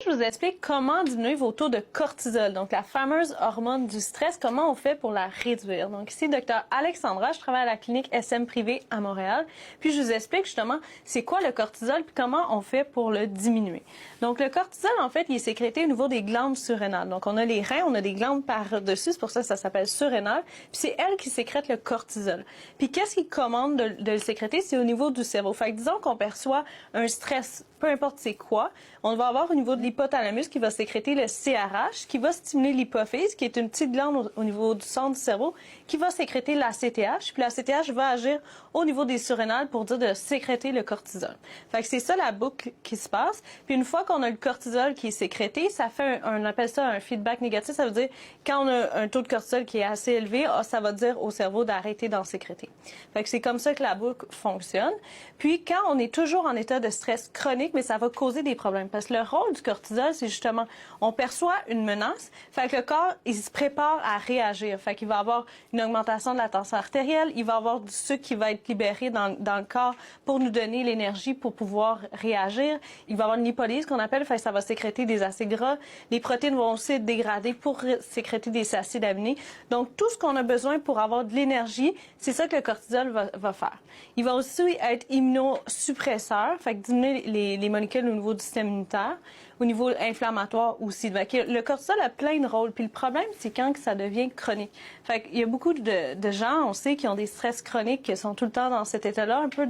Je vous explique comment diminuer vos taux de cortisol, donc la fameuse hormone du stress, comment on fait pour la réduire. Donc ici, Dr Alexandra, je travaille à la clinique SM privée à Montréal, puis je vous explique justement c'est quoi le cortisol puis comment on fait pour le diminuer. Donc le cortisol, en fait, il est sécrété au niveau des glandes surrénales. Donc on a les reins, on a des glandes par-dessus, c'est pour ça que ça s'appelle surrénale, puis c'est elle qui sécrète le cortisol. Puis qu'est-ce qui commande de le sécréter? C'est au niveau du cerveau. Fait que disons qu'on perçoit un stress, peu importe c'est quoi, on va avoir au niveau de l'hypothalamus qui va sécréter le CRH, qui va stimuler l'hypophyse, qui est une petite glande au niveau du centre du cerveau, qui va sécréter l'ACTH. Puis l'ACTH va agir au niveau des surrénales pour dire de sécréter le cortisol. Fait que c'est ça la boucle qui se passe. Puis une fois qu'on a le cortisol qui est sécrété, ça fait on appelle ça un feedback négatif. Ça veut dire quand on a un taux de cortisol qui est assez élevé, ça va dire au cerveau d'arrêter d'en sécréter. Fait que c'est comme ça que la boucle fonctionne. Puis quand on est toujours en état de stress chronique, mais ça va causer des problèmes. Parce que le rôle du cortisol, c'est justement, on perçoit une menace, fait que le corps, il se prépare à réagir. Fait qu'il va avoir une augmentation de la tension artérielle, il va avoir du sucre qui va être libéré dans le corps pour nous donner l'énergie pour pouvoir réagir. Il va avoir une lipolyse qu'on appelle, fait que ça va sécréter des acides gras. Les protéines vont aussi être dégradées pour sécréter des acides aminés. Donc, tout ce qu'on a besoin pour avoir de l'énergie, c'est ça que le cortisol va faire. Il va aussi être immunosuppresseur, fait que diminuer les molécules au niveau du système immunitaire, au niveau inflammatoire aussi. Fait que le cortisol a plein de rôles. Puis le problème, c'est quand ça devient chronique. Fait qu'il y a beaucoup de gens, on sait, qui ont des stress chroniques, qui sont tout le temps dans cet état-là, un peu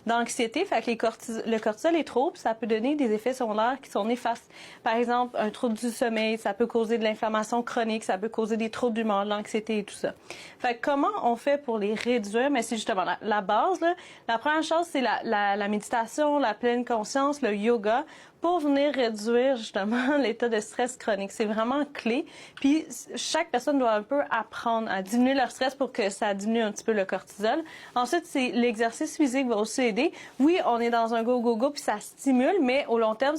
d'anxiété. Fait que le cortisol est trop, puis ça peut donner des effets secondaires qui sont néfastes. Par exemple, un trouble du sommeil, ça peut causer de l'inflammation chronique, ça peut causer des troubles d'humeur, de l'anxiété et tout ça. Fait que comment on fait pour les réduire? Mais c'est justement la base, là. La première chose, c'est la méditation, la pleine conscience, le yoga, pour venir réduire justement l'état de stress chronique. C'est vraiment clé. Puis chaque personne doit un peu apprendre à diminuer leur stress pour que ça diminue un petit peu le cortisol. Ensuite, c'est l'exercice physique va aussi aider. Oui, on est dans un go-go-go puis ça stimule, mais au long terme,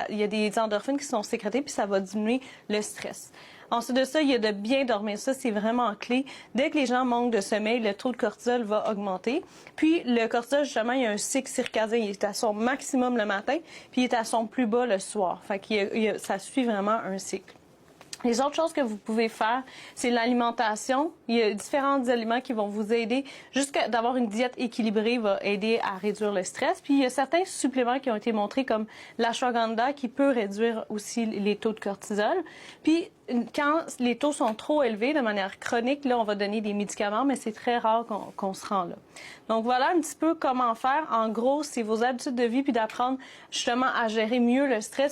il y a des endorphines qui sont sécrétées puis ça va diminuer le stress. Ensuite de ça, il y a de bien dormir. Ça, c'est vraiment clé. Dès que les gens manquent de sommeil, le taux de cortisol va augmenter. Puis, le cortisol, justement, il y a un cycle circadien. Il est à son maximum le matin, puis il est à son plus bas le soir. Fait que ça suit vraiment un cycle. Les autres choses que vous pouvez faire, c'est l'alimentation. Il y a différents aliments qui vont vous aider. Juste d'avoir une diète équilibrée va aider à réduire le stress. Puis il y a certains suppléments qui ont été montrés comme l'ashwagandha qui peut réduire aussi les taux de cortisol. Puis quand les taux sont trop élevés de manière chronique, là, on va donner des médicaments, mais c'est très rare qu'on se rend là. Donc voilà un petit peu comment faire. En gros, c'est vos habitudes de vie puis d'apprendre justement à gérer mieux le stress